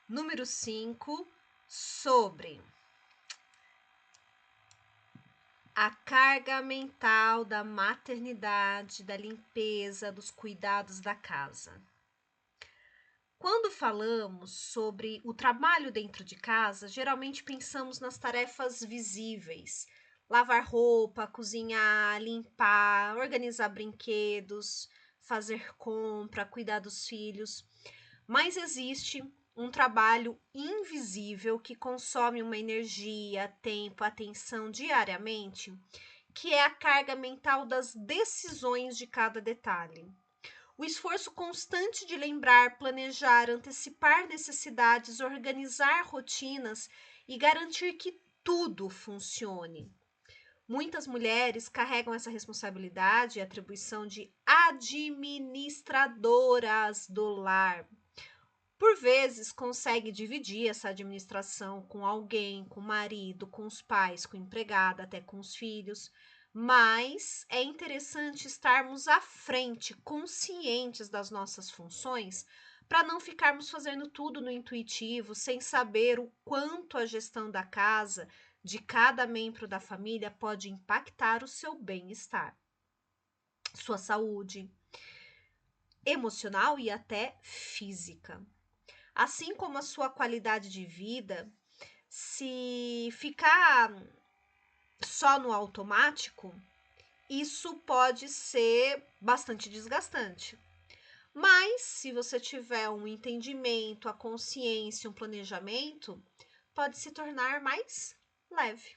Número 5, sobre a carga mental da maternidade, da limpeza, dos cuidados da casa. Quando falamos sobre o trabalho dentro de casa, geralmente pensamos nas tarefas visíveis: lavar roupa, cozinhar, limpar, organizar brinquedos, fazer compra, cuidar dos filhos. Mas existe um trabalho invisível que consome uma energia, tempo, atenção diariamente, que é a carga mental das decisões de cada detalhe. O esforço constante de lembrar, planejar, antecipar necessidades, organizar rotinas e garantir que tudo funcione. Muitas mulheres carregam essa responsabilidade e atribuição de administradoras do lar. Por vezes, consegue dividir essa administração com alguém, com o marido, com os pais, com a empregada, até com os filhos. Mas é interessante estarmos à frente, conscientes das nossas funções, para não ficarmos fazendo tudo no intuitivo, sem saber o quanto a gestão da casa, de cada membro da família, pode impactar o seu bem-estar, sua saúde emocional e até física. Assim como a sua qualidade de vida, se ficar só no automático, isso pode ser bastante desgastante. Mas se você tiver um entendimento, a consciência, um planejamento, pode se tornar mais leve.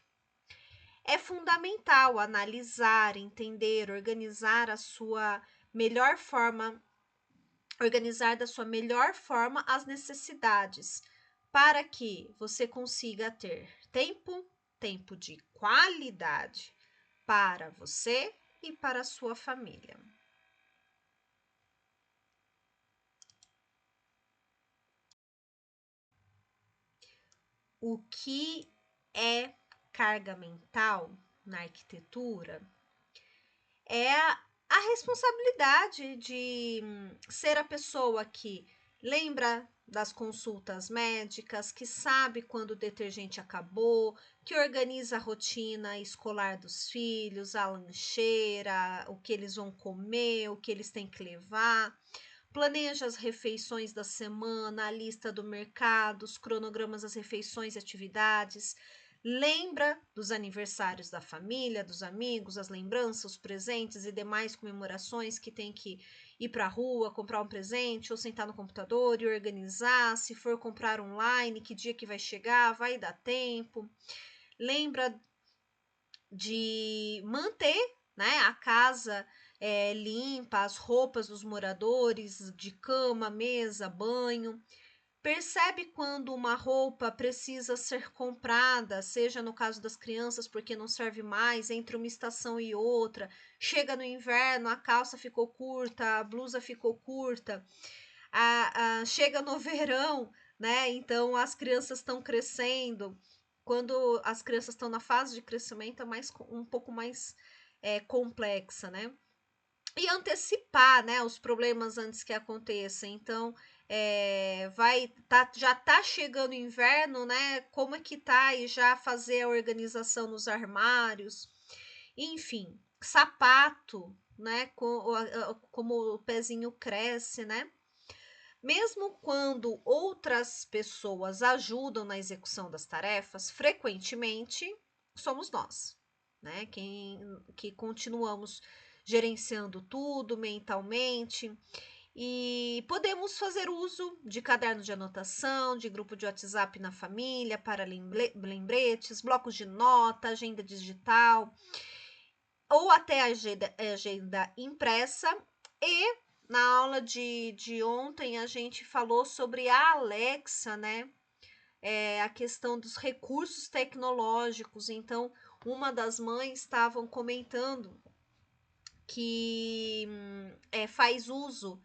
É fundamental analisar, entender, organizar da sua melhor forma as necessidades, para que você consiga ter tempo de qualidade para você e para a sua família. O que é carga mental na arquitetura? É a responsabilidade de ser a pessoa que lembra das consultas médicas, que sabe quando o detergente acabou, que organiza a rotina escolar dos filhos, a lancheira, o que eles vão comer, o que eles têm que levar. Planeja as refeições da semana, a lista do mercado, os cronogramas das refeições e atividades. Lembra dos aniversários da família, dos amigos, as lembranças, os presentes e demais comemorações que tem que ir para a rua, comprar um presente ou sentar no computador e organizar. Se for comprar online, que dia que vai chegar, vai dar tempo. Lembra de manter, né, a casa limpa, as roupas dos moradores, de cama, mesa, banho. Percebe quando uma roupa precisa ser comprada, seja no caso das crianças, porque não serve mais, entre uma estação e outra. Chega no inverno, a calça ficou curta, a blusa ficou curta. Chega no verão, né? Então as crianças estão crescendo. Quando as crianças estão na fase de crescimento, é um pouco mais complexa, né? E antecipar, né, os problemas antes que aconteçam. Então, já tá chegando o inverno, né? Como é que tá? E já fazer a organização nos armários. Enfim, sapato, né? Como o pezinho cresce, né? Mesmo quando outras pessoas ajudam na execução das tarefas, frequentemente somos nós, né? Que continuamos gerenciando tudo mentalmente. E podemos fazer uso de caderno de anotação, de grupo de WhatsApp na família para lembretes, blocos de nota, agenda digital ou até agenda impressa. E na aula de ontem a gente falou sobre a Alexa, né? A questão dos recursos tecnológicos. Então, uma das mães estavam comentando que faz uso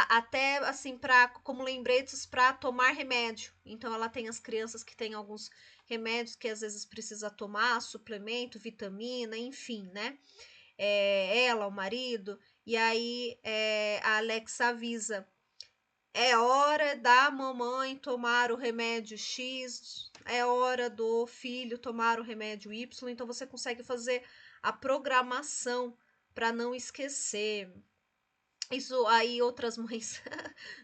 até assim como lembretes para tomar remédio. Então ela tem as crianças que têm alguns remédios que às vezes precisa tomar, suplemento, vitamina, enfim, né? Ela, o marido, e aí a Alexa avisa: é hora da mamãe mãe tomar o remédio X, é hora do filho tomar o remédio Y, então você consegue fazer a programação para não esquecer. Isso aí outras mães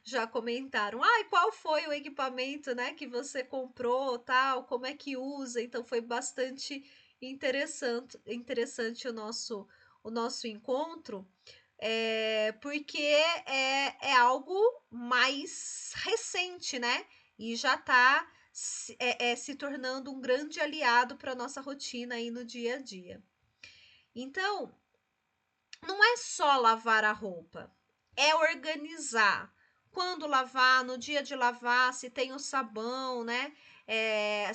já comentaram. Ai, qual foi o equipamento, né, que você comprou, tal, como é que usa? Então foi bastante interessante o nosso encontro, porque é algo mais recente, né? E já está se tornando um grande aliado para nossa rotina aí no dia a dia. Então, não é só lavar a roupa, é organizar. Quando lavar, no dia de lavar, se tem o sabão, né?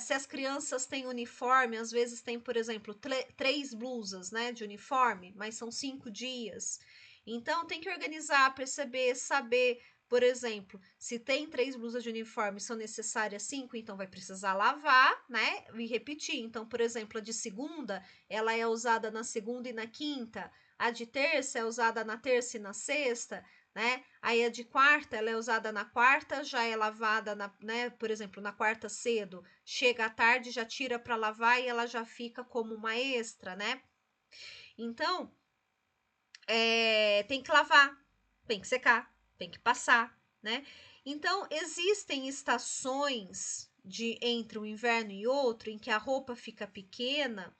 Se as crianças têm uniforme, às vezes tem, por exemplo, 3 blusas, né, de uniforme, mas são 5 dias. Então tem que organizar, perceber, saber, por exemplo, se tem 3 blusas de uniforme, são necessárias 5, então vai precisar lavar, né? E repetir. Então, por exemplo, a de segunda, ela é usada na segunda e na quinta. A de terça é usada na terça e na sexta, né? Aí a de quarta, ela é usada na quarta, já é lavada, né? Por exemplo, na quarta cedo, chega à tarde, já tira para lavar e ela já fica como uma extra, né? Então, tem que lavar, tem que secar, tem que passar, né? Então, existem estações entre um inverno e outro em que a roupa fica pequena,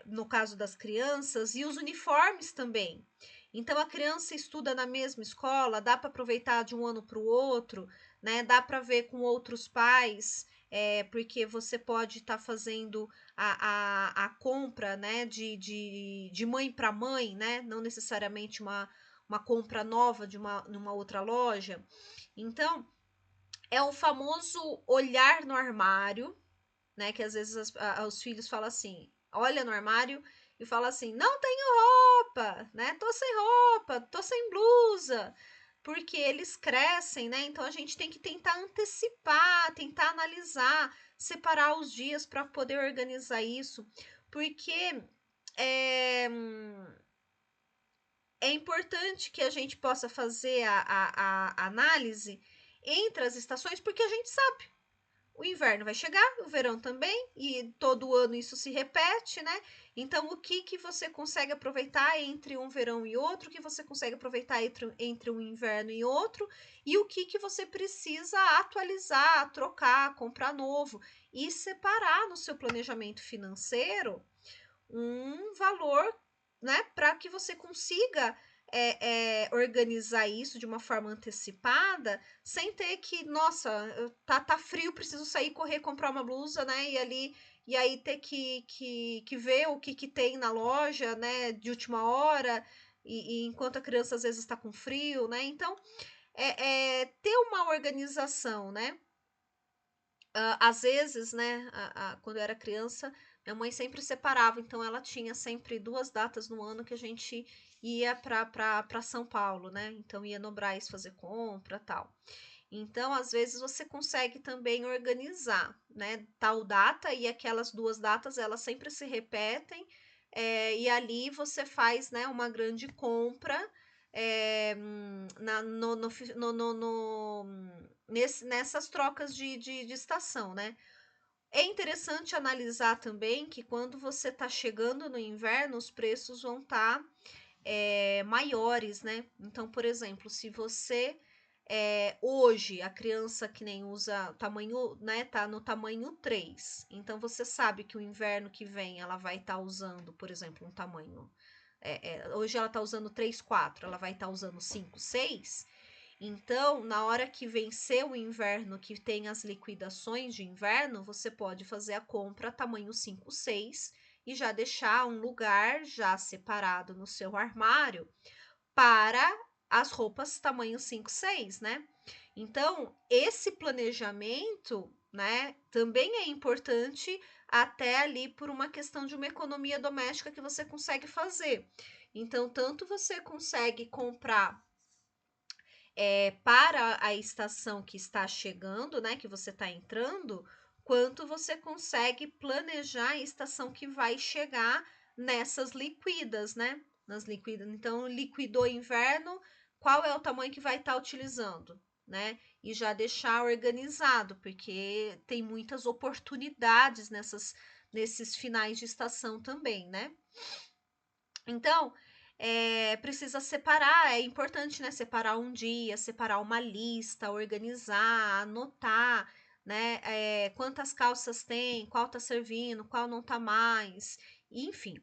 no caso das crianças, e os uniformes também. Então a criança estuda na mesma escola, dá para aproveitar de um ano para o outro, né? Dá para ver com outros pais, porque você pode estar fazendo a compra, né? De mãe para mãe, né? Não necessariamente uma compra nova numa outra loja. Então é o famoso olhar no armário, né? Que às vezes os filhos falam assim, olha no armário e fala assim, não tenho roupa, né? Tô sem roupa, tô sem blusa, porque eles crescem, né? Então a gente tem que tentar antecipar, tentar analisar, separar os dias para poder organizar isso, porque é, é importante que a gente possa fazer a análise entre as estações, porque a gente sabe o inverno vai chegar, o verão também, e todo ano isso se repete, né? Então, o que você consegue aproveitar entre um verão e outro, o que você consegue aproveitar entre um inverno e outro, e o que você precisa atualizar, trocar, comprar novo, e separar no seu planejamento financeiro um valor, né, para que você consiga organizar isso de uma forma antecipada, sem ter que, nossa, tá frio, preciso sair, correr, comprar uma blusa, né, e aí ter que ver o que tem na loja, né, de última hora, e enquanto a criança às vezes está com frio, né, então ter uma organização, né. Às vezes, né, quando eu era criança, minha mãe sempre separava, então ela tinha sempre 2 datas no ano que a gente ia para São Paulo, né? Então ia no Brás fazer compra, tal. Então, às vezes você consegue também organizar, né, tal data, e aquelas 2 datas elas sempre se repetem, e ali você faz, né, uma grande compra, na, nessas trocas de estação, né? É interessante analisar também que quando você está chegando no inverno, os preços vão estar maiores, né? Então, por exemplo, se você hoje a criança que nem usa tamanho, né, tá no tamanho 3, então você sabe que o inverno que vem ela vai estar usando, por exemplo, um tamanho. Hoje ela está usando 3, 4, ela vai estar usando 5, 6. Então, na hora que vencer o inverno, que tem as liquidações de inverno, você pode fazer a compra tamanho 5, 6 e já deixar um lugar já separado no seu armário para as roupas tamanho 5, 6, né? Então, esse planejamento, né, também é importante até ali por uma questão de uma economia doméstica que você consegue fazer. Então, tanto você consegue comprar para a estação que está chegando, né, que você está entrando, quanto você consegue planejar a estação que vai chegar nessas liquidas, né? Nas liquidas. Então, liquidou inverno, qual é o tamanho que vai estar utilizando? né? E já deixar organizado, porque tem muitas oportunidades nesses finais de estação também, né? Então, precisa separar, é importante, né? Separar um dia, separar uma lista, organizar, anotar, né? Quantas calças tem, qual tá servindo, qual não tá mais, enfim.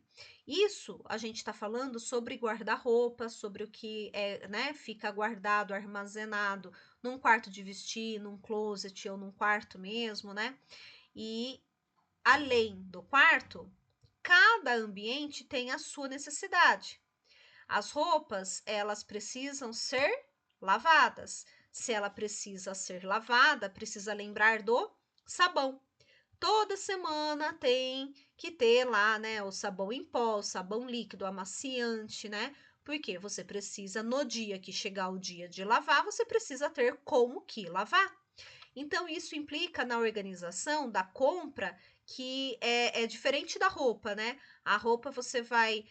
Isso a gente está falando sobre guarda-roupa, sobre o que né, fica guardado, armazenado num quarto de vestir, num closet ou num quarto mesmo, né? E além do quarto, cada ambiente tem a sua necessidade. As roupas, elas precisam ser lavadas. Se ela precisa ser lavada, precisa lembrar do sabão. Toda semana tem que ter lá, né, o sabão em pó, o sabão líquido, amaciante, né? Porque você precisa, no dia que chegar o dia de lavar, você precisa ter como que lavar. Então, isso implica na organização da compra, que é diferente da roupa, né? A roupa você vai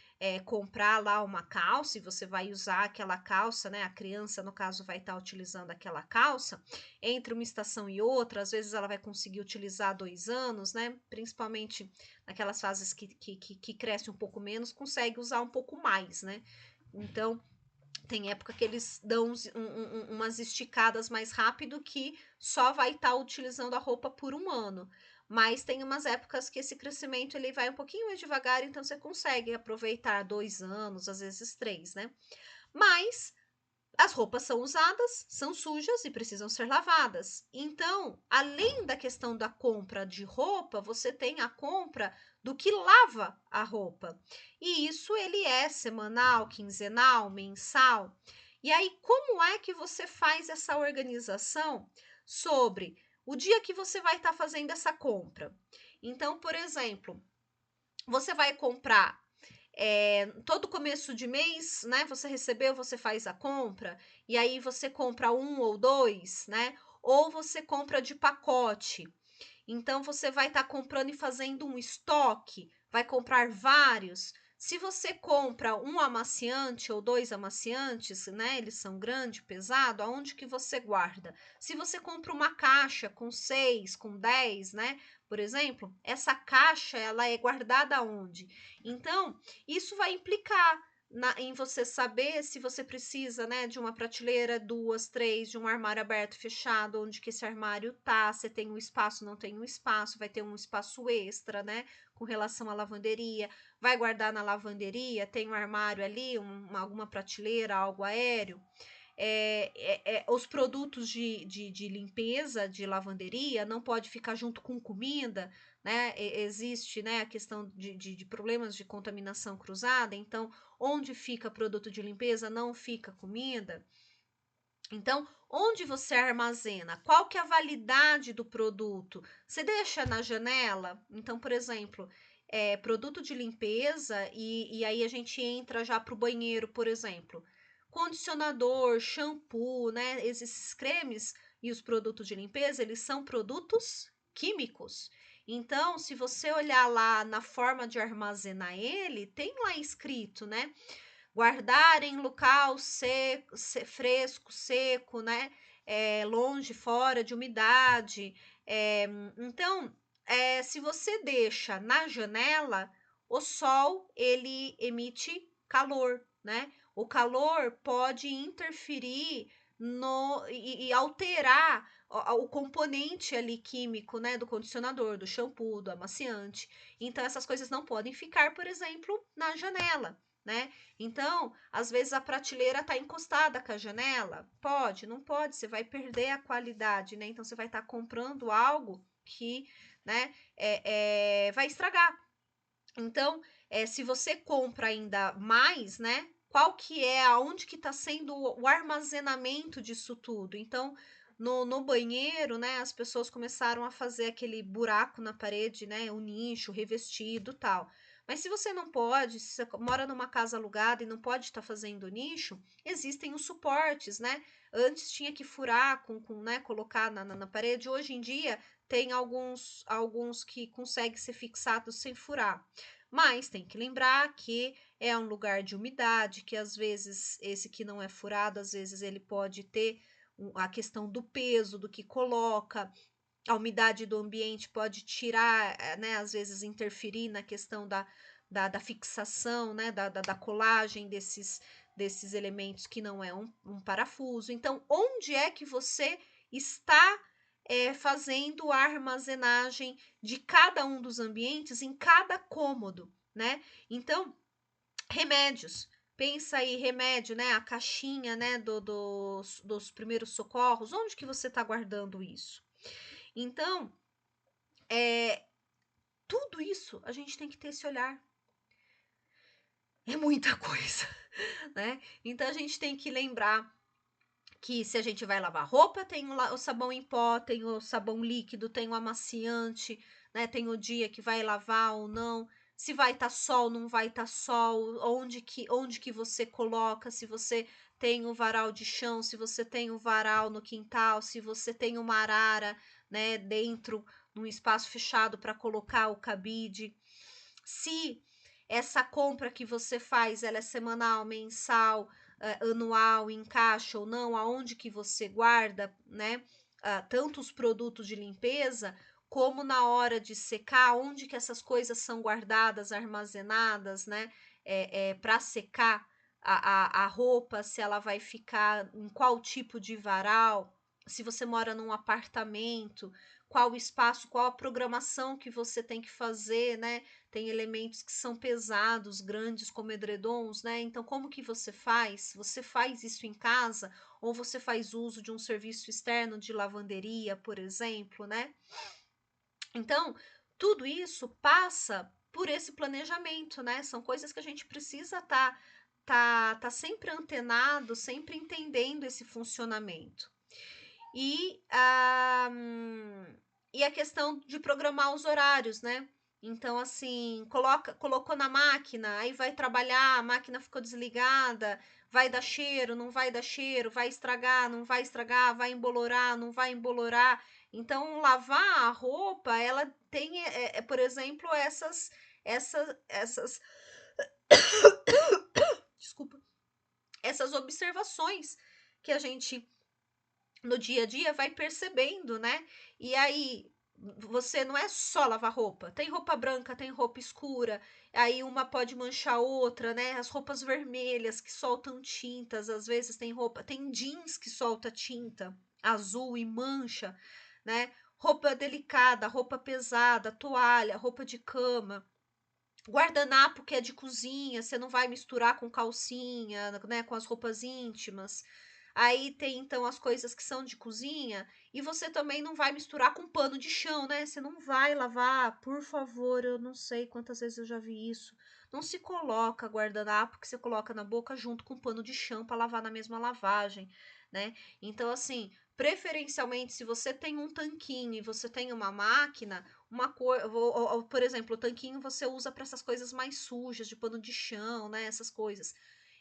comprar lá uma calça e você vai usar aquela calça, né? A criança, no caso, vai estar utilizando aquela calça entre uma estação e outra. Às vezes ela vai conseguir utilizar 2 anos, né? Principalmente naquelas fases que cresce um pouco menos, consegue usar um pouco mais, né? Então, tem época que eles dão umas esticadas mais rápido que só vai estar utilizando a roupa por 1 ano. Mas tem umas épocas que esse crescimento ele vai um pouquinho mais devagar, então você consegue aproveitar 2 anos, às vezes 3, né? Mas as roupas são usadas, são sujas e precisam ser lavadas. Então, além da questão da compra de roupa, você tem a compra do que lava a roupa. E isso ele é semanal, quinzenal, mensal. E aí, como é que você faz essa organização sobre o dia que você vai estar fazendo essa compra? Então, por exemplo, você vai comprar todo começo de mês, né? Você recebeu, você faz a compra, e aí você compra 1 ou 2, né? Ou você compra de pacote. Então você vai estar comprando e fazendo um estoque, vai comprar vários. Se você compra um amaciante ou 2 amaciantes, né? Eles são grande, pesado, aonde que você guarda? Se você compra uma caixa com 6, com 10, né? Por exemplo, essa caixa ela é guardada onde? Então, isso vai implicar em você saber se você precisa, né, de uma prateleira, 2, 3, de um armário aberto, fechado, onde que esse armário tá, se tem um espaço, não tem um espaço, vai ter um espaço extra, né, com relação à lavanderia, vai guardar na lavanderia, tem um armário ali, alguma prateleira, algo aéreo. Os produtos de limpeza, de lavanderia, não pode ficar junto com comida, né? Existe, né, a questão de problemas de contaminação cruzada, então, onde fica produto de limpeza, não fica comida. Então, onde você armazena? Qual que é a validade do produto? Você deixa na janela? Então, por exemplo, produto de limpeza, e aí a gente entra já para o banheiro, por exemplo. Condicionador, shampoo, né? Esses cremes e os produtos de limpeza, eles são produtos químicos. Então, se você olhar lá na forma de armazenar ele, tem lá escrito, né? Guardar em local seco, fresco, seco, né? Longe, fora de umidade. Então, se você deixa na janela, o sol ele emite calor, né? O calor pode interferir e alterar o componente ali químico, né, do condicionador, do shampoo, do amaciante. Então, essas coisas não podem ficar, por exemplo, na janela, né? Então, às vezes a prateleira está encostada com a janela. Pode, não pode, você vai perder a qualidade, né? Então, você vai estar comprando algo que, né, vai estragar. Então, se você compra ainda mais, né? Qual que é, aonde que está sendo o armazenamento disso tudo? Então, no banheiro, né, as pessoas começaram a fazer aquele buraco na parede, né, o nicho revestido, tal. Mas se você não pode, se você mora numa casa alugada e não pode estar fazendo nicho, existem os suportes, né? Antes tinha que furar né, colocar na parede. Hoje em dia tem alguns que conseguem ser fixados sem furar. Mas tem que lembrar que é um lugar de umidade, que às vezes esse que não é furado, às vezes ele pode ter a questão do peso, do que coloca, a umidade do ambiente pode tirar, né, às vezes interferir na questão da fixação, né, da colagem desses elementos que não é um parafuso. Então, onde é que você está fazendo a armazenagem de cada um dos ambientes em cada cômodo, né? Então, remédios. Pensa aí, remédio, né? A caixinha, né? Dos primeiros socorros. Onde que você está guardando isso? Então, tudo isso a gente tem que ter esse olhar. É muita coisa, né? Então a gente tem que lembrar que se a gente vai lavar roupa, tem o sabão em pó, tem o sabão líquido, tem o amaciante, né? Tem o dia que vai lavar ou não, se vai estar sol, não vai estar sol, onde que você coloca, se você tem o varal de chão, se você tem o varal no quintal, se você tem uma arara, né, dentro num espaço fechado para colocar o cabide. Se essa compra que você faz, ela é semanal, mensal, anual, em caixa ou não, aonde que você guarda, né? Tanto os produtos de limpeza, como na hora de secar, onde que essas coisas são guardadas, armazenadas, né? Para secar a roupa, se ela vai ficar em qual tipo de varal, se você mora num apartamento, qual o espaço, qual a programação que você tem que fazer, né? Tem elementos que são pesados, grandes, como edredons, né? Então, como que você faz? Você faz isso em casa ou você faz uso de um serviço externo de lavanderia, por exemplo, né? Então, tudo isso passa por esse planejamento, né? São coisas que a gente precisa tá sempre antenado, sempre entendendo esse funcionamento. E e a questão de programar os horários, né? Então, assim, colocou na máquina, aí vai trabalhar, a máquina ficou desligada, vai dar cheiro, não vai dar cheiro, vai estragar, não vai estragar, vai embolorar, não vai embolorar. Então, lavar a roupa, ela tem, por exemplo, essas, desculpa, essas observações que a gente no dia a dia vai percebendo, né? E aí você não é só lavar roupa, tem roupa branca, tem roupa escura, aí uma pode manchar outra, né? As roupas vermelhas que soltam tintas, às vezes tem jeans que solta tinta azul e mancha, né? Roupa delicada, roupa pesada, toalha, roupa de cama, guardanapo que é de cozinha, você não vai misturar com calcinha, né, com as roupas íntimas. Aí tem então as coisas que são de cozinha e você também não vai misturar com pano de chão, né? Você não vai lavar, por favor, eu não sei quantas vezes eu já vi isso. Não se coloca guardanapo que você coloca na boca junto com pano de chão para lavar na mesma lavagem, né? Então assim, preferencialmente se você tem um tanquinho e você tem uma máquina, por exemplo, o tanquinho você usa para essas coisas mais sujas, de pano de chão, né? Essas coisas.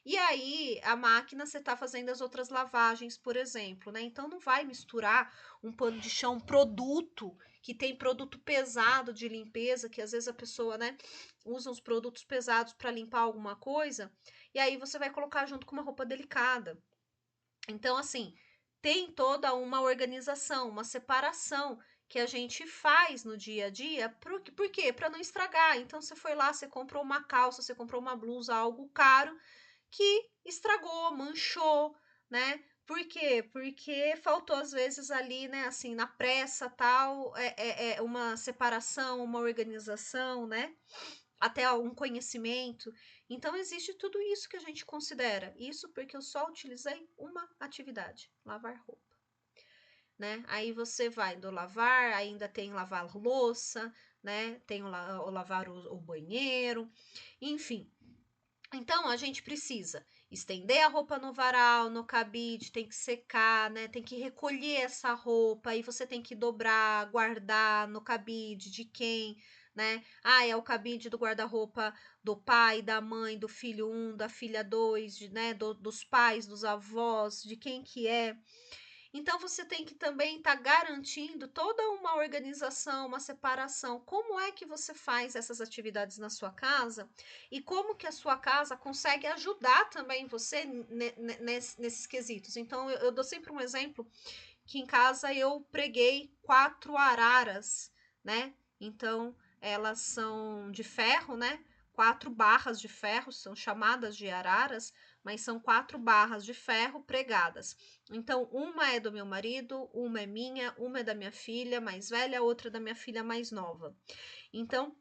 E aí, a máquina você está fazendo as outras lavagens, por exemplo, né? Então não vai misturar um pano de chão, um produto que tem produto pesado de limpeza, que às vezes a pessoa, né, usa uns produtos pesados para limpar alguma coisa, e aí você vai colocar junto com uma roupa delicada. Então, assim, tem toda uma organização, uma separação que a gente faz no dia a dia. Por quê? Para não estragar. Então, você foi lá, você comprou uma calça, você comprou uma blusa, algo caro, que estragou, manchou, né? Por quê? Porque faltou às vezes ali, né, assim, na pressa, tal, é uma separação, uma organização, né? Até um conhecimento. Então existe tudo isso que a gente considera. Isso porque eu só utilizei uma atividade, lavar roupa, né? Aí você vai do lavar, ainda tem lavar louça, né? Tem o lavar o banheiro, enfim. Então a gente precisa estender a roupa no varal, no cabide, tem que secar, né? Tem que recolher essa roupa, aí você tem que dobrar, guardar no cabide de quem, né? Ah, é o cabide do guarda-roupa do pai, da mãe, do filho 1, da filha 2, né? Dos pais, dos avós, de quem que é. Então você tem que também estar garantindo toda uma organização, uma separação. Como é que você faz essas atividades na sua casa e como que a sua casa consegue ajudar também você nesses quesitos. Então eu dou sempre um exemplo que em casa eu preguei 4 araras, né? Então elas são de ferro, né? 4 barras de ferro, são chamadas de araras, mas são 4 barras de ferro pregadas. Então, uma é do meu marido, uma é minha, uma é da minha filha mais velha, outra da minha filha mais nova. Então,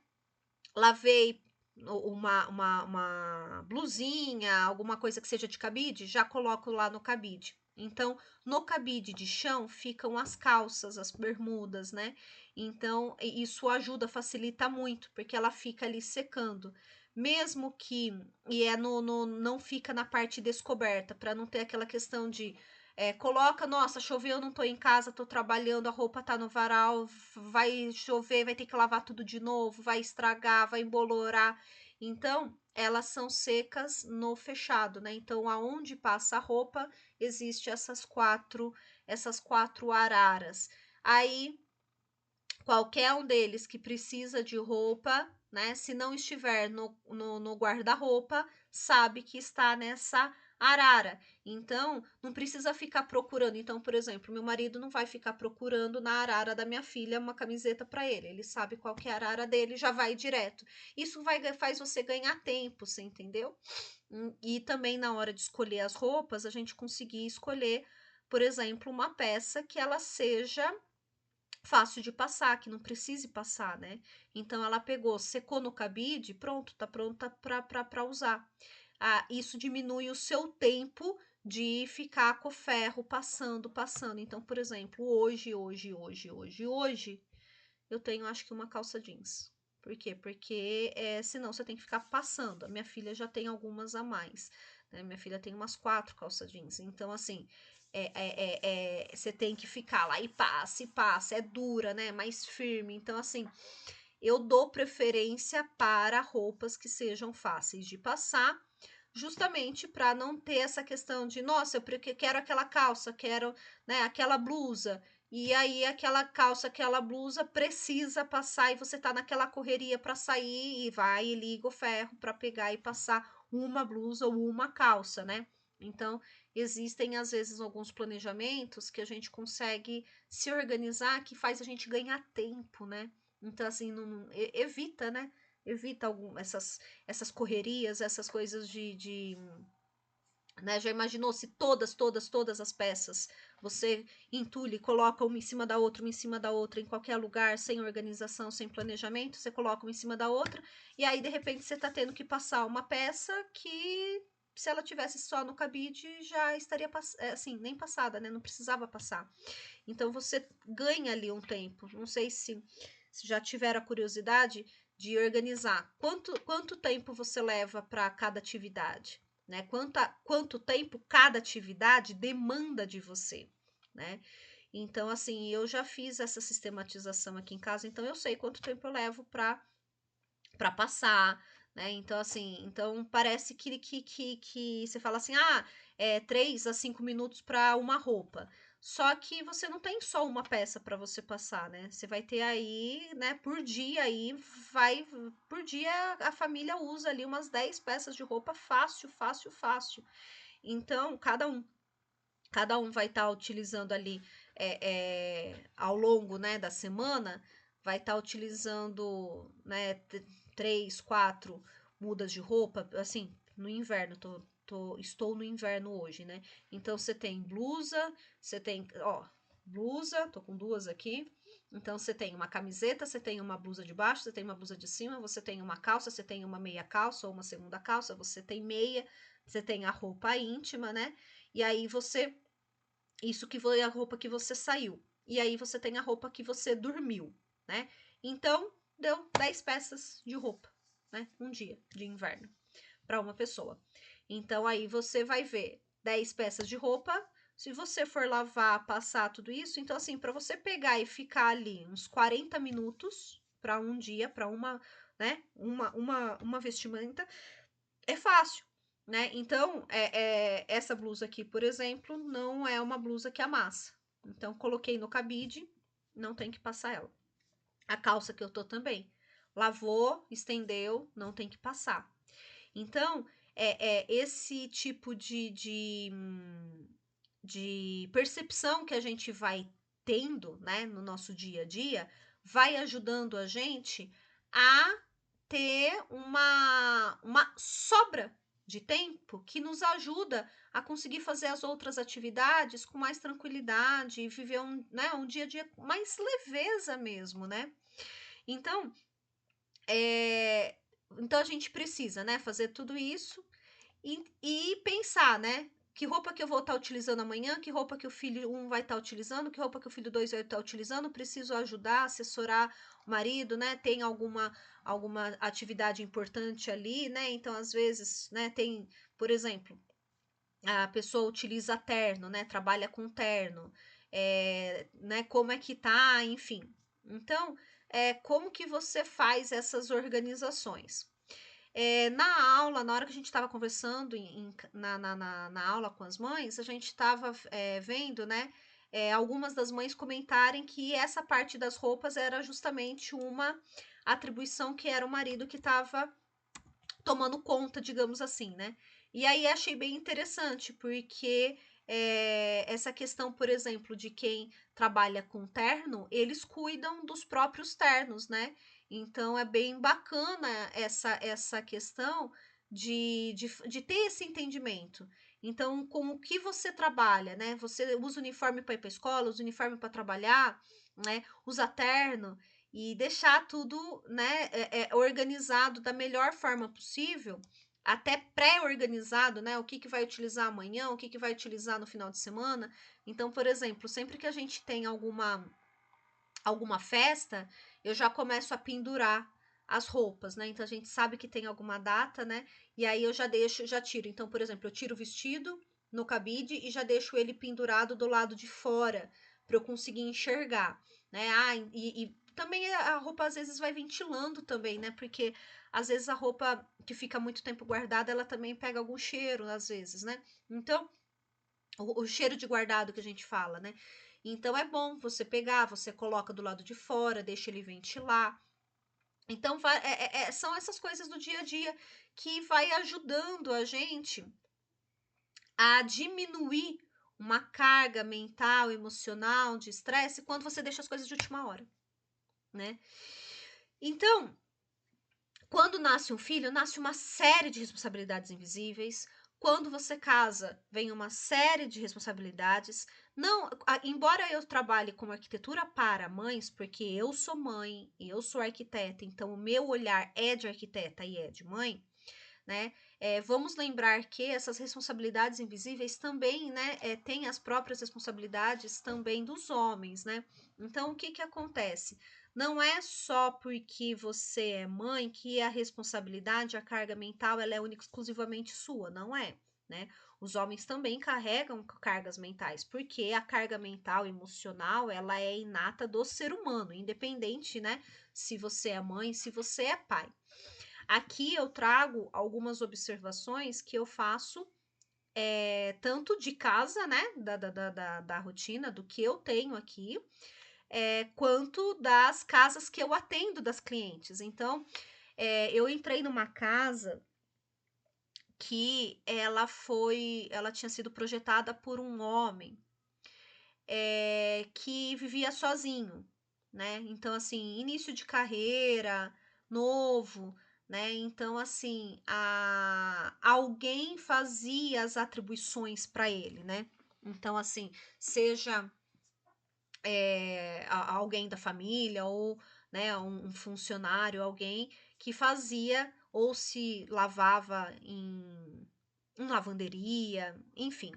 lavei uma blusinha, alguma coisa que seja de cabide, já coloco lá no cabide. Então, no cabide de chão ficam as calças, as bermudas, né? Então, isso ajuda, facilita muito, porque ela fica ali secando. Mesmo que, e é não fica na parte descoberta, para não ter aquela questão de coloca, nossa, choveu, não tô em casa, tô trabalhando, a roupa tá no varal, vai chover, vai ter que lavar tudo de novo, vai estragar, vai embolorar. Então, elas são secas no fechado, né? Então, aonde passa a roupa, existe essas quatro araras. Aí, qualquer um deles que precisa de roupa, né? Se não estiver no guarda-roupa, sabe que está nessa arara. Então, não precisa ficar procurando. Então, por exemplo, meu marido não vai ficar procurando na arara da minha filha uma camiseta para ele. Ele sabe qual que é a arara dele, já vai direto. Isso faz você ganhar tempo, você entendeu? E também na hora de escolher as roupas, a gente conseguir escolher, por exemplo, uma peça que ela seja fácil de passar, que não precise passar, né? Então ela pegou, secou no cabide, pronto, tá pronta para usar. Isso diminui o seu tempo de ficar com o ferro passando. Então, por exemplo, hoje, eu tenho acho que uma calça jeans. Por quê? Porque senão você tem que ficar passando. A minha filha já tem algumas a mais. Né? Minha filha tem umas 4 calças jeans. Então, assim, você tem que ficar lá e passa. É dura, né? Mais firme. Então, assim, eu dou preferência para roupas que sejam fáceis de passar, justamente para não ter essa questão de, nossa, eu quero aquela calça, quero, né, aquela blusa. E aí aquela calça, aquela blusa precisa passar e você tá naquela correria para sair e vai e liga o ferro para pegar e passar uma blusa ou uma calça, né? Então, existem às vezes alguns planejamentos que a gente consegue se organizar que faz a gente ganhar tempo, né? Então, assim, evita, né? Evita essas correrias, essas coisas né? Já imaginou se todas as peças você entulha e coloca uma em cima da outra, uma em cima da outra, em qualquer lugar, sem organização, sem planejamento, você coloca uma em cima da outra, e aí de repente você tá tendo que passar uma peça que se ela tivesse só no cabide já estaria assim, nem passada, né? Não precisava passar. Então você ganha ali um tempo. Não sei se já tiveram a curiosidade de organizar quanto tempo você leva para cada atividade, né? Quanto tempo cada atividade demanda de você, né? Então, assim, eu já fiz essa sistematização aqui em casa, então eu sei quanto tempo eu levo para passar, né? Então, assim, então parece que você fala assim, 3 a 5 minutos para uma roupa. Só que você não tem só uma peça para você passar, né? Você vai ter aí, né, por dia aí, por dia a família usa ali umas 10 peças de roupa fácil, fácil, fácil. Então, cada um vai estar utilizando ali ao longo, né, da semana, vai estar utilizando, né, 3, 4 mudas de roupa, assim, no inverno, estou no inverno hoje, né? Então você tem blusa, você tem, ó, blusa, tô com duas aqui. Então você tem uma camiseta, você tem uma blusa de baixo, você tem uma blusa de cima, você tem uma calça, você tem uma meia calça ou uma segunda calça, você tem meia, você tem a roupa íntima, né? E aí isso que foi a roupa que você saiu. E aí você tem a roupa que você dormiu, né? Então, deu 10 peças de roupa, né? Um dia de inverno para uma pessoa. Então, aí você vai ver 10 peças de roupa. Se você for lavar, passar tudo isso, então, assim, para você pegar e ficar ali uns 40 minutos para um dia, para uma, né? Uma vestimenta, é fácil, né? Então, essa blusa aqui, por exemplo, não é uma blusa que amassa, Então, coloquei no cabide, não tem que passar ela. A calça que eu tô também. Lavou, estendeu, não tem que passar. Então, esse tipo de percepção que a gente vai tendo, né, no nosso dia a dia, vai ajudando a gente a ter uma sobra de tempo que nos ajuda a conseguir fazer as outras atividades com mais tranquilidade e viver um dia a dia com mais leveza mesmo, né? Então, é, então a gente precisa, né, fazer tudo isso e pensar, né? Que roupa que eu vou estar utilizando amanhã, que roupa que o filho 1 vai estar utilizando, que roupa que o filho 2 vai estar utilizando, preciso ajudar, assessorar o marido, né? Tem alguma atividade importante ali, né? Então, às vezes, né, tem, por exemplo, a pessoa utiliza terno, né? Trabalha com terno, né? Como é que tá, enfim. Então, como que você faz essas organizações? Na aula, na hora que a gente estava conversando na aula com as mães, a gente estava vendo, né? Algumas das mães comentarem que essa parte das roupas era justamente uma atribuição que era o marido que estava tomando conta, digamos assim, né? E aí achei bem interessante, porque essa questão, por exemplo, de quem trabalha com terno, eles cuidam dos próprios ternos, né? Então é bem bacana essa questão de ter esse entendimento. Então, com o que você trabalha, né? Você usa uniforme para ir para a escola, usa uniforme para trabalhar, né? Usa terno e deixar tudo, né, organizado da melhor forma possível, até pré-organizado, né? O que vai utilizar amanhã, o que vai utilizar no final de semana. Então, por exemplo, sempre que a gente tem alguma festa, eu já começo a pendurar as roupas, né? Então a gente sabe que tem alguma data, né? E aí eu já tiro. Então, por exemplo, eu tiro o vestido no cabide e já deixo ele pendurado do lado de fora para eu conseguir enxergar, né? E também a roupa às vezes vai ventilando também, né? Porque às vezes a roupa que fica muito tempo guardada, ela também pega algum cheiro, às vezes, né? Então, o cheiro de guardado que a gente fala, né? Então é bom você pegar, você coloca do lado de fora, deixa ele ventilar. Então são essas coisas do dia a dia que vai ajudando a gente a diminuir uma carga mental, emocional, de estresse quando você deixa as coisas de última hora, né? Então, quando nasce um filho, nasce uma série de responsabilidades invisíveis. Quando você casa, vem uma série de responsabilidades. Não, embora eu trabalhe com arquitetura para mães, porque eu sou mãe e eu sou arquiteta, então o meu olhar é de arquiteta e é de mãe, né? Vamos lembrar que essas responsabilidades invisíveis também, né, têm as próprias responsabilidades também dos homens, né? Então, o que acontece? Não é só porque você é mãe que a responsabilidade, a carga mental, ela é única exclusivamente sua, não é, né? Os homens também carregam cargas mentais, porque a carga mental, emocional, ela é inata do ser humano, independente, né, se você é mãe, se você é pai. Aqui eu trago algumas observações que eu faço, tanto de casa, né, da rotina, do que eu tenho aqui, quanto das casas que eu atendo das clientes. Então, eu entrei numa casa que ela tinha sido projetada por um homem que vivia sozinho, né? Então, assim, início de carreira, novo, né? Então, assim, alguém fazia as atribuições para ele, né? Então, assim, seja alguém da família ou, né, um funcionário, alguém que fazia ou se lavava em lavanderia, enfim.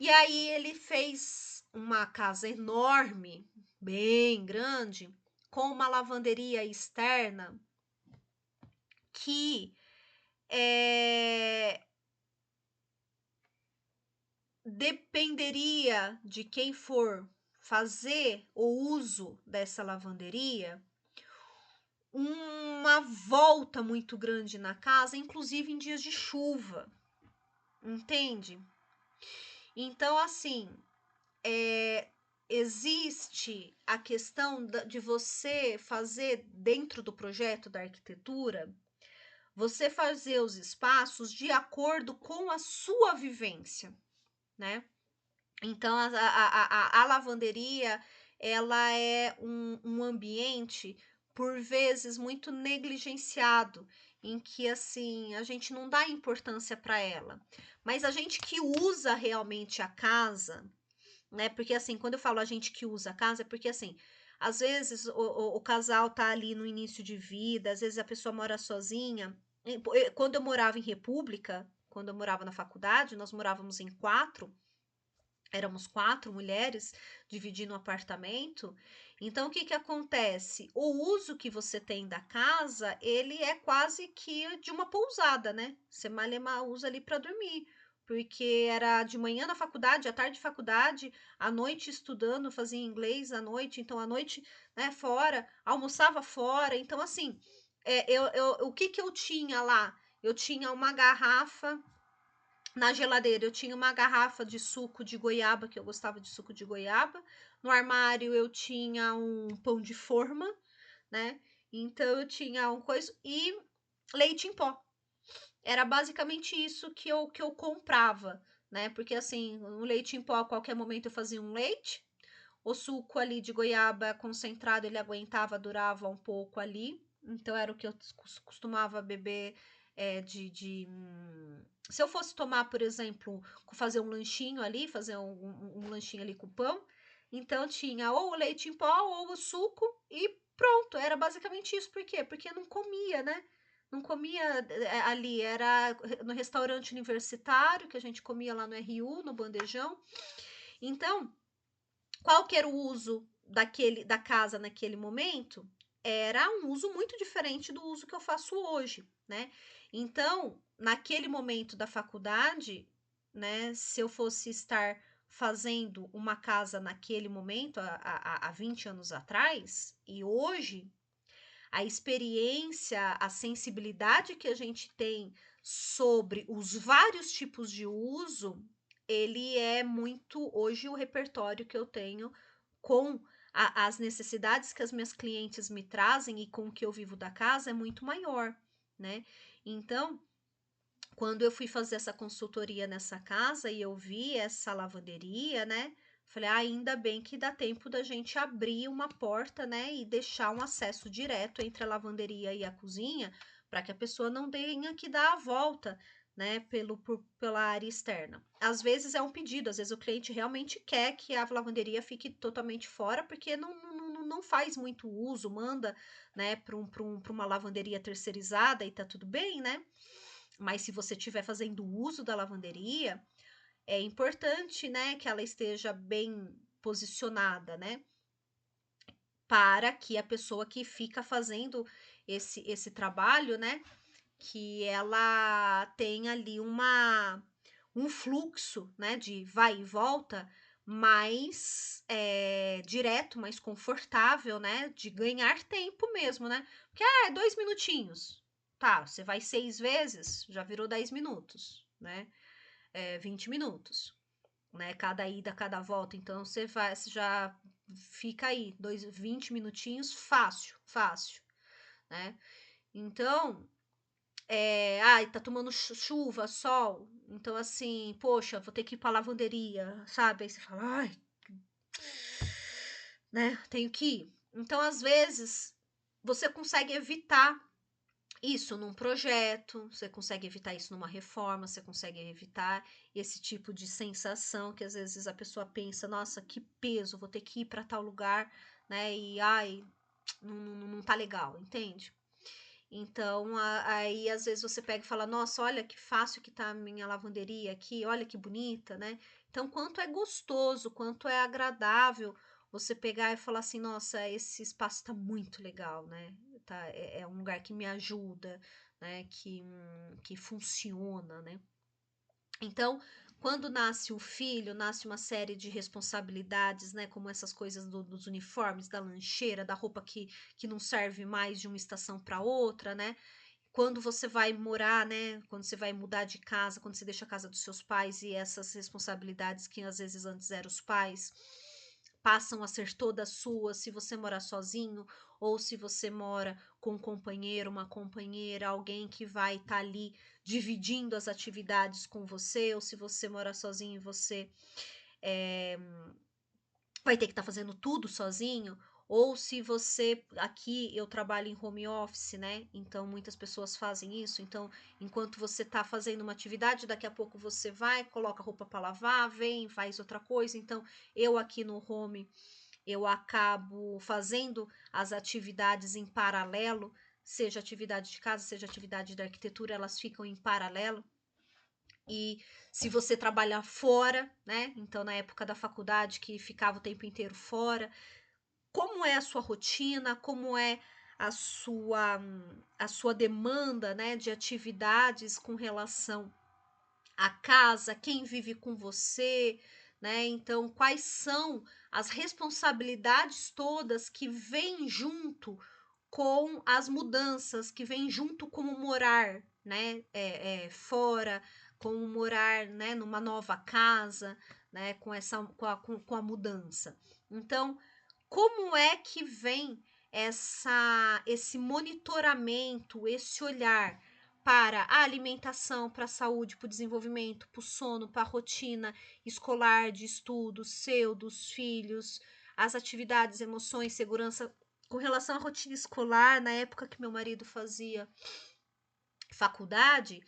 E aí ele fez uma casa enorme, bem grande, com uma lavanderia externa que dependeria de quem for fazer o uso dessa lavanderia, uma volta muito grande na casa, inclusive em dias de chuva, entende? Então, assim, existe a questão de você fazer dentro do projeto da arquitetura, você fazer os espaços de acordo com a sua vivência, né? Então, a lavanderia, ela é um ambiente, por vezes, muito negligenciado, em que, assim, a gente não dá importância para ela. Mas a gente que usa realmente a casa, né? Porque, assim, quando eu falo a gente que usa a casa, é porque, assim, às vezes o casal tá ali no início de vida, às vezes a pessoa mora sozinha. Quando eu morava em República, quando eu morava na faculdade, nós morávamos em quatro, éramos quatro mulheres dividindo um apartamento. Então, o que que acontece? O uso que você tem da casa, ele é quase que de uma pousada, né? Você mal e mal usa ali para dormir, porque era de manhã na faculdade, à tarde faculdade, à noite estudando, fazia inglês à noite, então à noite, né, fora, almoçava fora. Então, assim, o que que eu tinha lá? Eu tinha uma garrafa na geladeira, eu tinha uma garrafa de suco de goiaba, que eu gostava de suco de goiaba. No armário eu tinha um pão de forma, né? Então eu tinha um coisa e leite em pó. Era basicamente isso que eu comprava, né? Porque assim, o leite em pó, a qualquer momento eu fazia um leite. O suco ali de goiaba concentrado, ele aguentava, durava um pouco ali. Então era o que eu costumava beber se eu fosse tomar, por exemplo, fazer um lanchinho ali, fazer um lanchinho ali com pão, então tinha ou o leite em pó ou o suco e pronto, era basicamente isso. Por quê? Porque não comia, né? Não comia ali, era no restaurante universitário que a gente comia lá no RU, no bandejão. Então, qual que era o uso da casa naquele momento? Era um uso muito diferente do uso que eu faço hoje, né? Então, naquele momento da faculdade, né, se eu fosse estar fazendo uma casa naquele momento, há 20 anos atrás, e hoje, a experiência, a sensibilidade que a gente tem sobre os vários tipos de uso, ele é muito, hoje, o repertório que eu tenho com as necessidades que as minhas clientes me trazem e com o que eu vivo da casa é muito maior, né? Então, quando eu fui fazer essa consultoria nessa casa e eu vi essa lavanderia, né? Falei, ainda bem que dá tempo da gente abrir uma porta, né? E deixar um acesso direto entre a lavanderia e a cozinha, para que a pessoa não tenha que dar a volta, né? Pela área externa. Às vezes é um pedido, às vezes o cliente realmente quer que a lavanderia fique totalmente fora, porque não faz muito uso, manda, né, para uma lavanderia terceirizada e tá tudo bem, né? Mas se você estiver fazendo uso da lavanderia, é importante, né, que ela esteja bem posicionada, né, para que a pessoa que fica fazendo esse trabalho, né, que ela tenha ali um fluxo, né, de vai e volta mais direto, mais confortável, né, de ganhar tempo mesmo, né, porque é 2 minutinhos, tá, você vai 6 vezes, já virou 10 minutos, né, 20 minutos, né, cada ida, cada volta, então você já fica aí, 20 minutinhos, fácil, fácil, né, então ai, tá tomando chuva, sol, então assim, poxa, vou ter que ir pra lavanderia, sabe? Aí você fala, ai, né, tenho que ir. Então, às vezes, você consegue evitar isso num projeto, você consegue evitar isso numa reforma, você consegue evitar esse tipo de sensação que às vezes a pessoa pensa, nossa, que peso, vou ter que ir para tal lugar, né? E ai, não tá legal, entende? Então, aí às vezes você pega e fala, nossa, olha que fácil que tá a minha lavanderia aqui, olha que bonita, né? Então, quanto é gostoso, quanto é agradável você pegar e falar assim, nossa, esse espaço tá muito legal, né? Tá, é um lugar que me ajuda, né? Que funciona, né? Então, quando nasce o filho, nasce uma série de responsabilidades, né? Como essas coisas dos uniformes, da lancheira, da roupa que não serve mais de uma estação para outra, né? quando você vai morar, né, quando você vai mudar de casa, quando você deixa a casa dos seus pais e essas responsabilidades que às vezes antes eram os pais, passam a ser todas suas, se você morar sozinho ou se você mora com um companheiro, uma companheira, alguém que vai estar ali dividindo as atividades com você, ou se você mora sozinho, você eh, vai ter que estar fazendo tudo sozinho, ou se você aqui eu trabalho em home office, né? Então muitas pessoas fazem isso. Então, enquanto você está fazendo uma atividade, daqui a pouco você vai, coloca a roupa para lavar, vem, faz outra coisa. Então, eu aqui no home, eu acabo fazendo as atividades em paralelo, seja atividade de casa, seja atividade da arquitetura, elas ficam em paralelo. E se você trabalhar fora, né? Então, na época da faculdade, que ficava o tempo inteiro fora, como é a sua rotina, como é a sua, a sua demanda, né, de atividades com relação à casa, quem vive com você, né? Então, quais são as responsabilidades todas que vêm junto com as mudanças, que vêm junto com o morar, né, fora, com o morar, né, numa nova casa, né, com a mudança. Então, como é que vem esse monitoramento, esse olhar para a alimentação, para a saúde, para o desenvolvimento, para o sono, para a rotina escolar, de estudo, seu, dos filhos, as atividades, emoções, segurança. Com relação à rotina escolar, na época que meu marido fazia faculdade,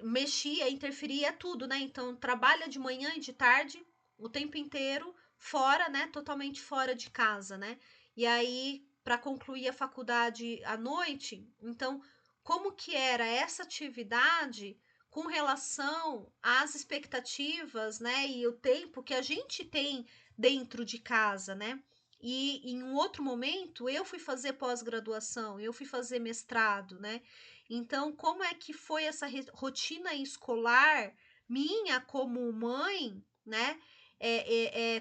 mexia, interferia tudo, né? Então, trabalha de manhã e de tarde, o tempo inteiro, fora, né? Totalmente fora de casa, né? E aí, para concluir a faculdade à noite, então, como que era essa atividade com relação às expectativas, né? E o tempo que a gente tem dentro de casa, né? E em um outro momento, eu fui fazer pós-graduação, eu fui fazer mestrado, né? Então, como é que foi essa rotina escolar minha como mãe, né?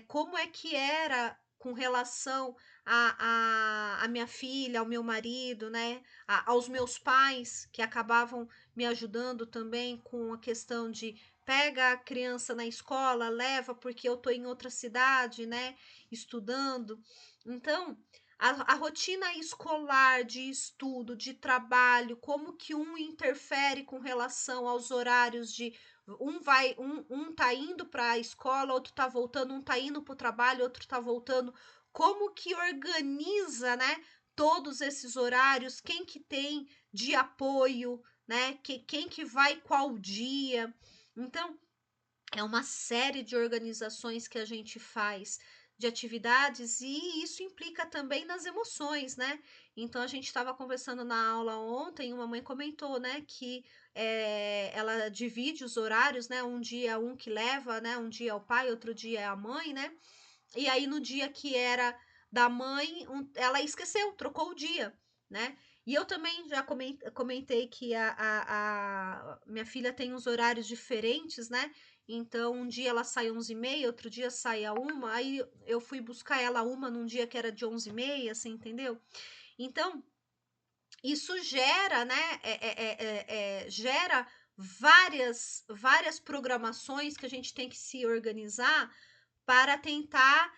Como é que era com relação a minha filha, ao meu marido, né? Aos meus pais, que acabavam me ajudando também com a questão de pega a criança na escola, leva porque eu tô em outra cidade, né? Estudando. Então, a rotina escolar de estudo, de trabalho, como que um interfere com relação aos horários de um tá indo para a escola, outro tá voltando, um tá indo para o trabalho, outro tá voltando. Como que organiza, né, todos esses horários, quem que tem de apoio, né? Quem que vai qual dia. Então, é uma série de organizações que a gente faz de atividades e isso implica também nas emoções, né? Então a gente estava conversando na aula ontem, uma mãe comentou, né, que ela divide os horários, né? Um dia um que leva, né? Um dia é o pai, outro dia é a mãe, né? E aí no dia que era da mãe, ela esqueceu, trocou o dia, né? E eu também já comentei que a minha filha tem uns horários diferentes, né? Então, um dia ela sai 11h30, outro dia sai a 1, aí eu fui buscar ela a 1 num dia que era de 11h30, assim, entendeu? Então, isso gera, né? Gera várias programações que a gente tem que se organizar para tentar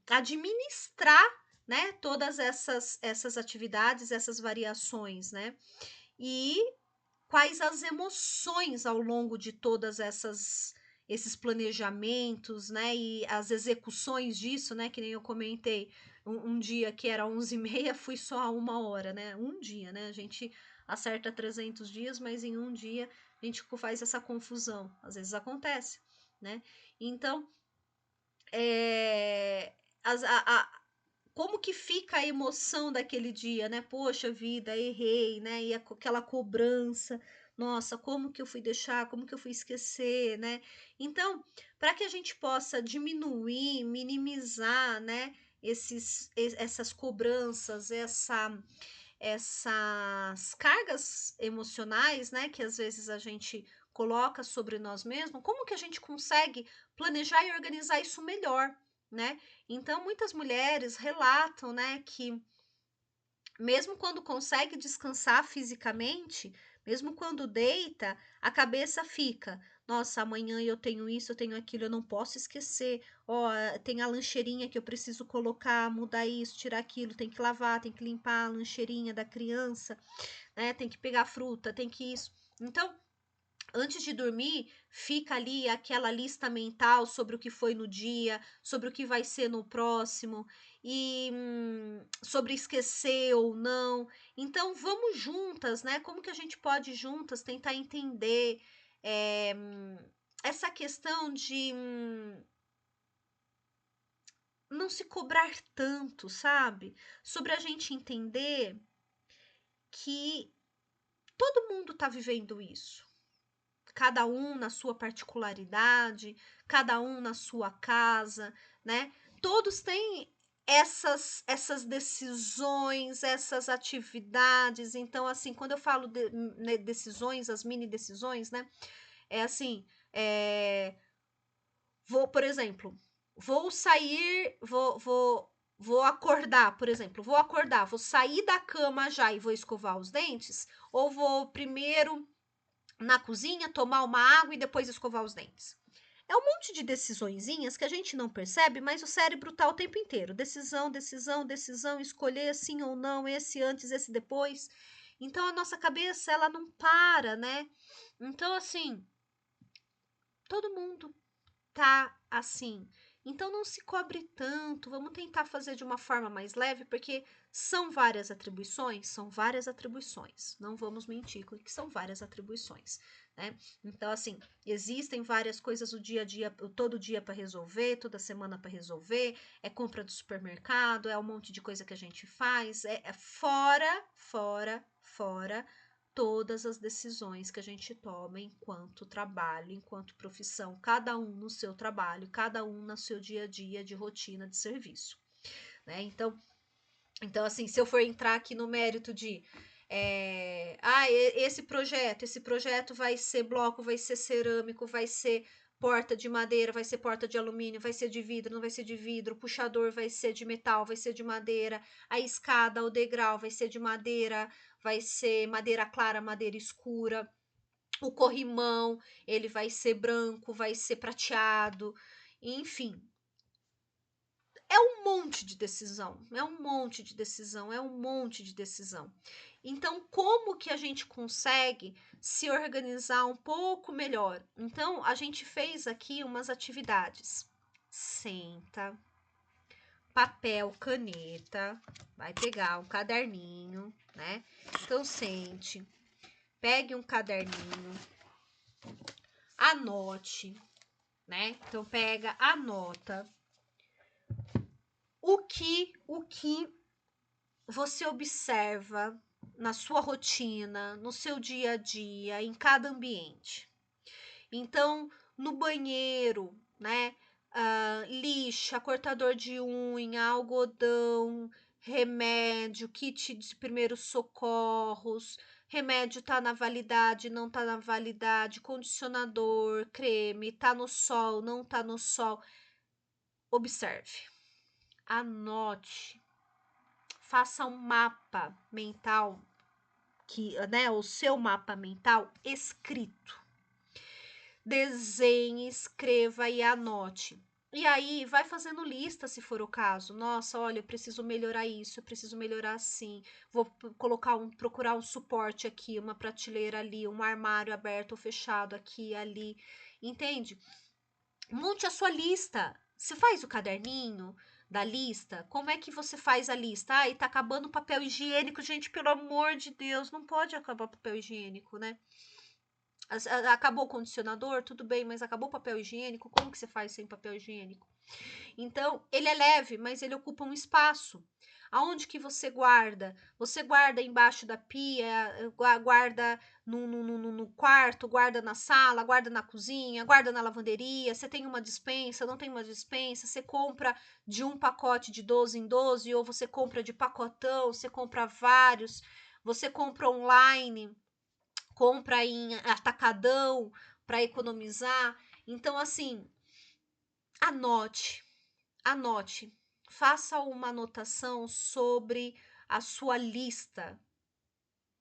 administrar, né, todas essas atividades, essas variações, né? E quais as emoções ao longo de todas esses planejamentos, né, e as execuções disso, né, que nem eu comentei, um dia que era 11h30, fui só a 1 hora, né, um dia, né, a gente acerta 300 dias, mas em um dia a gente faz essa confusão, às vezes acontece, né, então, é, as, como que fica a emoção daquele dia, né? Poxa vida, errei, né? E aquela cobrança, nossa, como que eu fui deixar, como que eu fui esquecer, né? Então, para que a gente possa diminuir, minimizar, né? Essas cobranças, essas cargas emocionais, né? Que às vezes a gente coloca sobre nós mesmos, como que a gente consegue planejar e organizar isso melhor, né? Então, muitas mulheres relatam, né, que mesmo quando consegue descansar fisicamente, mesmo quando deita, a cabeça fica: nossa, amanhã eu tenho isso, eu tenho aquilo, eu não posso esquecer. Ó, tem a lancheirinha que eu preciso colocar, mudar isso, tirar aquilo, tem que lavar, tem que limpar a lancheirinha da criança, né? Tem que pegar fruta, tem que isso. Então, antes de dormir, fica ali aquela lista mental sobre o que foi no dia, sobre o que vai ser no próximo e sobre esquecer ou não. Então, vamos juntas, né? Como que a gente pode juntas tentar entender é, essa questão de não se cobrar tanto, sabe? Sobre a gente entender que todo mundo está vivendo isso. Cada um na sua particularidade, cada um na sua casa, né? Todos têm essas decisões, essas atividades. Então, assim, quando eu falo de, né, decisões, as mini decisões, né? É assim, vou, por exemplo, vou sair, vou acordar, por exemplo, vou acordar, vou sair da cama já e vou escovar os dentes, ou vou primeiro na cozinha, tomar uma água e depois escovar os dentes. É um monte de decisõezinhas que a gente não percebe, mas o cérebro tá o tempo inteiro. Decisão, decisão, decisão, escolher sim ou não, esse antes, esse depois. Então a nossa cabeça, ela não para, né? Então assim, todo mundo tá assim. Então não se cobre tanto, vamos tentar fazer de uma forma mais leve, porque são várias atribuições. Não vamos mentir que são várias atribuições, né? Então assim, existem várias coisas o dia a dia, todo dia para resolver, toda semana para resolver, é compra do supermercado, é um monte de coisa que a gente faz, é fora todas as decisões que a gente toma enquanto trabalho, enquanto profissão, cada um no seu trabalho, cada um no seu dia a dia de rotina de serviço, né? Então assim, se eu for entrar aqui no mérito de esse projeto vai ser bloco, vai ser cerâmico, vai ser porta de madeira, vai ser porta de alumínio, vai ser de vidro, não vai ser de vidro, o puxador vai ser de metal, vai ser de madeira, a escada, o degrau vai ser de madeira, vai ser madeira clara, madeira escura, o corrimão, ele vai ser branco, vai ser prateado, enfim, é um monte de decisão, é um monte de decisão, é um monte de decisão. Então, como que a gente consegue se organizar um pouco melhor? Então, a gente fez aqui umas atividades. Senta, papel, caneta, vai pegar um caderninho, né? Então, sente, pegue um caderninho, anote, né? Então, pega, anota o que você observa na sua rotina, no seu dia a dia, em cada ambiente. Então, no banheiro, né? Lixa, cortador de unha, algodão, remédio, kit de primeiros socorros, remédio tá na validade, não tá na validade, condicionador, creme, tá no sol, não tá no sol. Observe, anote, faça um mapa mental, que, né, o seu mapa mental escrito. Desenhe, escreva e anote. E aí, vai fazendo lista se for o caso. Nossa, olha, eu preciso melhorar isso, eu preciso melhorar assim. Vou procurar um suporte aqui, uma prateleira ali, um armário aberto ou fechado aqui, ali. Entende? Monte a sua lista. Você faz o caderninho da lista? Como é que você faz a lista? Ai, tá acabando o papel higiênico, gente, pelo amor de Deus, não pode acabar o papel higiênico, né? Acabou o condicionador, tudo bem, mas acabou o papel higiênico, como que você faz sem papel higiênico? Então, ele é leve, mas ele ocupa um espaço. Aonde que você guarda? Você guarda embaixo da pia, guarda no quarto, guarda na sala, guarda na cozinha, guarda na lavanderia. Você tem uma dispensa, não tem uma dispensa? Você compra de um pacote de 12 em 12 ou você compra de pacotão, você compra vários, você compra online, compra em atacadão para economizar. Então, assim, anote, anote, faça uma anotação sobre a sua lista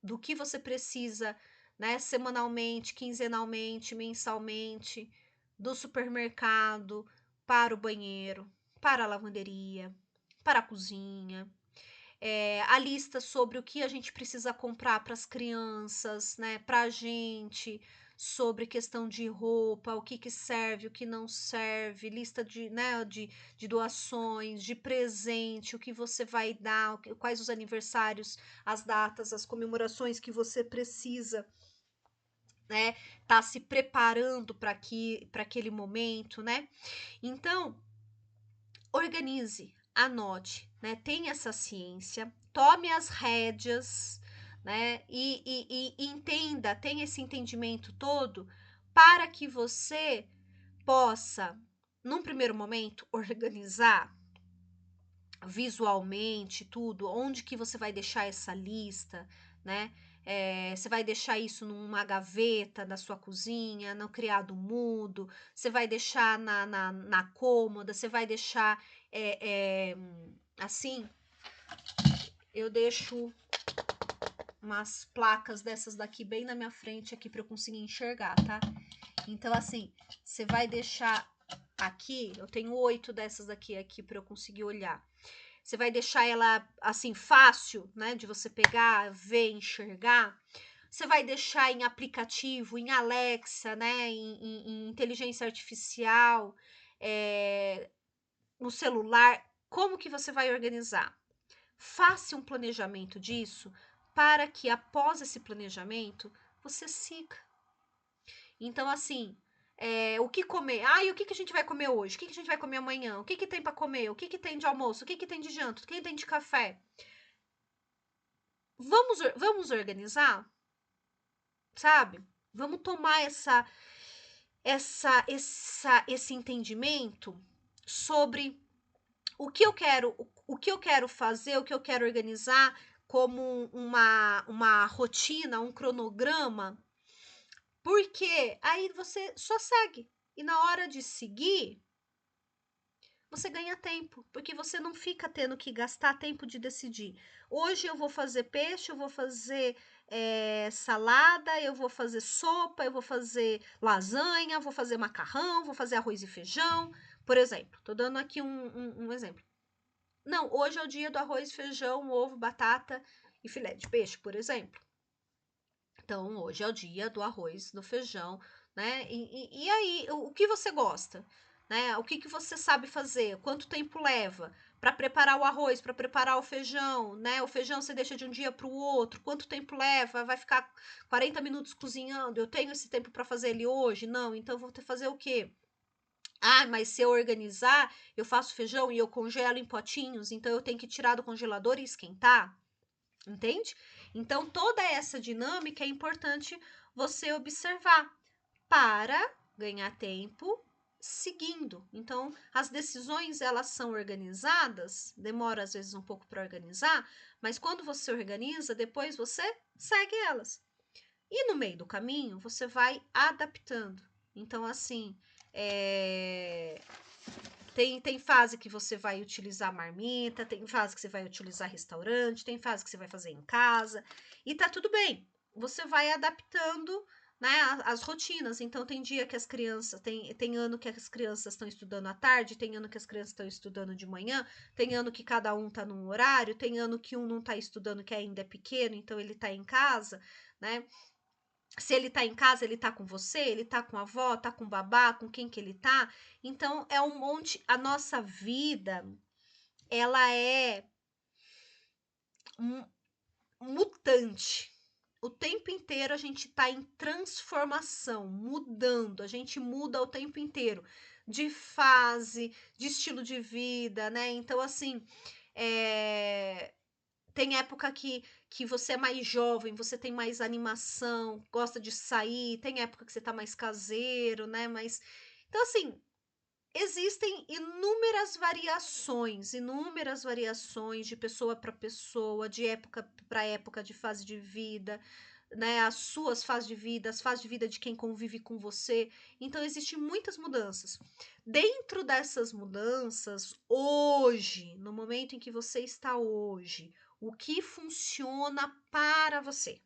do que você precisa, né, semanalmente, quinzenalmente, mensalmente, do supermercado para o banheiro, para a lavanderia, para a cozinha, a lista sobre o que a gente precisa comprar para as crianças, né, para a gente, sobre questão de roupa, o que que serve, o que não serve, lista de, né, de doações, de presente, o que você vai dar, quais os aniversários, as datas, as comemorações que você precisa, né, tá se preparando para aquele momento, né? Então, organize, anote, né? Tenha essa ciência, tome as rédeas, né? E entenda, tenha esse entendimento todo para que você possa, num primeiro momento, organizar visualmente tudo, onde que você vai deixar essa lista, né? Você vai deixar isso numa gaveta da sua cozinha, no criado mudo, você vai deixar na cômoda, você vai deixar assim. Eu deixo umas placas dessas daqui bem na minha frente aqui para eu conseguir enxergar, tá? Então, assim, você vai deixar aqui, eu tenho 8 dessas daqui para eu conseguir olhar. Você vai deixar ela assim fácil, né, de você pegar, ver, enxergar. Você vai deixar em aplicativo, em Alexa, né, em inteligência artificial, no celular. Como que você vai organizar? Faça um planejamento disso para que após esse planejamento você siga. Então, assim, o que comer? E o que a gente vai comer hoje? O que a gente vai comer amanhã? O que tem para comer? O que tem de almoço? O que tem de janta? O que tem de café? Vamos organizar, sabe? Vamos tomar esse entendimento sobre o que eu quero fazer, o que eu quero organizar como uma rotina, um cronograma, porque aí você só segue. E na hora de seguir, você ganha tempo, porque você não fica tendo que gastar tempo de decidir. Hoje eu vou fazer peixe, eu vou fazer salada, eu vou fazer sopa, eu vou fazer lasanha, vou fazer macarrão, vou fazer arroz e feijão, por exemplo. Tô dando aqui um exemplo. Não, hoje é o dia do arroz, feijão, ovo, batata e filé de peixe, por exemplo. Então, hoje é o dia do arroz, do feijão, né? E aí, o que você gosta? Né? O que você sabe fazer? Quanto tempo leva para preparar o arroz, para preparar o feijão, né? O feijão você deixa de um dia para o outro. Quanto tempo leva? Vai ficar 40 minutos cozinhando? Eu tenho esse tempo para fazer ele hoje? Não, então eu vou ter que fazer o quê? Mas se eu organizar, eu faço feijão e eu congelo em potinhos, então eu tenho que tirar do congelador e esquentar. Entende? Então, toda essa dinâmica é importante você observar para ganhar tempo seguindo. Então, as decisões elas são organizadas, demora às vezes um pouco para organizar, mas quando você organiza, depois você segue elas. E no meio do caminho, você vai adaptando. Então, assim, tem fase que você vai utilizar marmita, tem fase que você vai utilizar restaurante, tem fase que você vai fazer em casa, e tá tudo bem. Você vai adaptando, né, as rotinas. Então, tem dia que as crianças, tem ano que as crianças estão estudando à tarde, tem ano que as crianças estão estudando de manhã, tem ano que cada um tá num horário, tem ano que um não tá estudando, que ainda é pequeno, então ele tá em casa, né? Se ele tá em casa, ele tá com você, ele tá com a avó, tá com o babá, com quem que ele tá. Então, é um monte. A nossa vida, ela é mutante. O tempo inteiro a gente tá em transformação, mudando. A gente muda o tempo inteiro. De fase, de estilo de vida, né? Então, assim, tem época que você é mais jovem, você tem mais animação, gosta de sair, tem época que você tá mais caseiro, né? Mas então assim, existem inúmeras variações de pessoa para pessoa, de época para época, de fase de vida, né? As suas fases de vida, as fases de vida de quem convive com você. Então existem muitas mudanças. Dentro dessas mudanças, hoje, no momento em que você está hoje, O que funciona para você?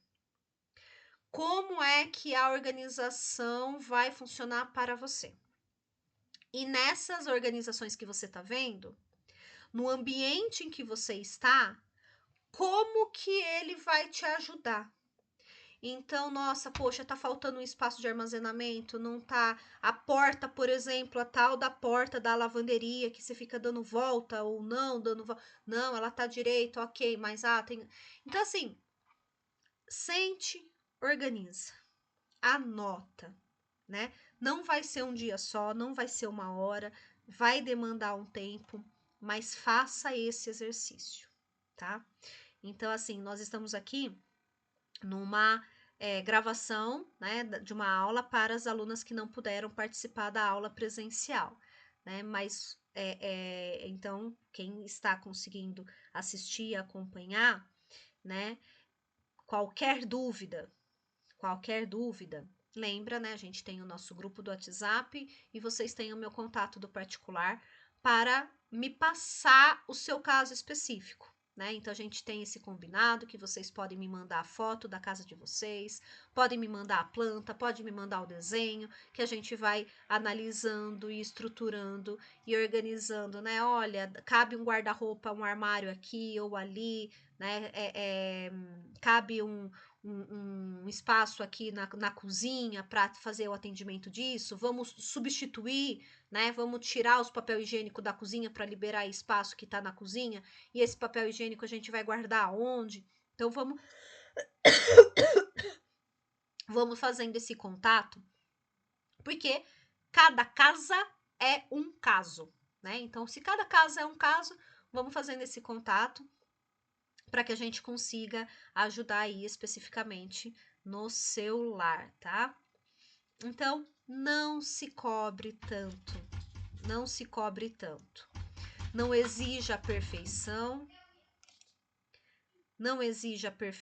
Como é que a organização vai funcionar para você? E nessas organizações que você está vendo, no ambiente em que você está, como que ele vai te ajudar? Então, nossa, poxa, tá faltando um espaço de armazenamento, não tá a porta, por exemplo, a tal da porta da lavanderia que você fica dando volta ou não, dando volta. Não, ela tá direito, ok, mas tem. Então, assim, sente, organiza, anota, né? Não vai ser um dia só, não vai ser uma hora, vai demandar um tempo, mas faça esse exercício, tá? Então, assim, nós estamos aqui numa gravação, né, de uma aula para as alunas que não puderam participar da aula presencial, né? Mas então quem está conseguindo assistir e acompanhar, né? Qualquer dúvida, lembra, né? A gente tem o nosso grupo do WhatsApp e vocês têm o meu contato do particular para me passar o seu caso específico. Né? Então a gente tem esse combinado que vocês podem me mandar a foto da casa de vocês, podem me mandar a planta, podem me mandar o desenho, que a gente vai analisando e estruturando e organizando, né? Olha, cabe um guarda-roupa, um armário aqui ou ali, né? Cabe um espaço aqui na cozinha para fazer o atendimento disso, vamos substituir, né? Vamos tirar os papel higiênico da cozinha para liberar espaço que está na cozinha, e esse papel higiênico a gente vai guardar onde? Então vamos fazendo esse contato, porque cada casa é um caso, né? Então, se cada casa é um caso, vamos fazendo esse contato para que a gente consiga ajudar aí especificamente no seu lar, tá? Então, não se cobre tanto, não se cobre tanto. Não exija a perfeição, não exija a perfeição.